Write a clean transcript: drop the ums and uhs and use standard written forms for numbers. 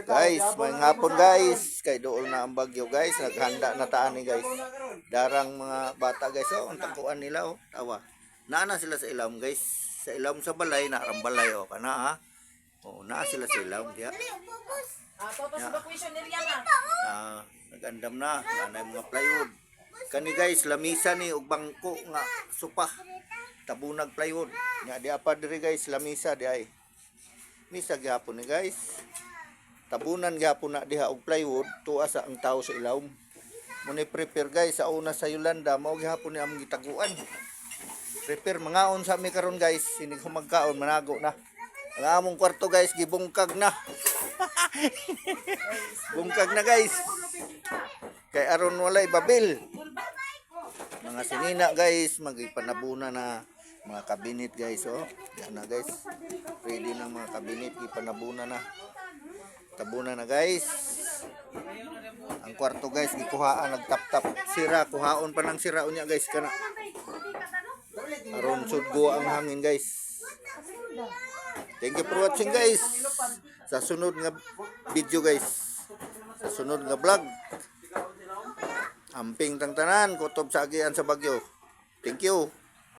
Guys, may hapon guys. Kay dool na ang bagyo guys. Naghanda na taan ni guys. Darang mga bata guys. Oh, ang tangkuan nila oh. Tawa. Naana sila sa ilawom guys. Sa ilawom sa balay, naarang balay oh. Kana ha. Oh, naa sila sa ilawom diha. Tapos evacuation area na. Nagandam na. Nanay mga plywood. Kani guys, lamisa ni ug bangko nga supa. Tabunag plywood. Nya di apa diri guys, lamisa di ay. Misa gyapon ni guys. Tabunan gyapon na diha og plywood tuwa sa ang tao sa ilawom. Muni prepare guys sa una sa Yolanda mao gyapon ni among gitaguan. Prepare mangaon sa mi karon guys, sinig humagkaon manago na. Ang among kwarto guys gibungkag na. Bungkag na guys. Kay aron walay babil. Mga sinina guys, magipanabunan na mga kabinet guys oh. Yan na guys. Ready na mga kabinet ipanabunan na. Tabunan na guys. Ang kwarto guys gikuhaan nagtap-tap sira kuhaon pa ng sira unya guys kana. Aron sudgo ang hangin guys. Thank you for watching guys. Sa sunod nga video guys. Sa sunod nga vlog. Amping tang tanan kutob sa agian sa bagyo. Thank you.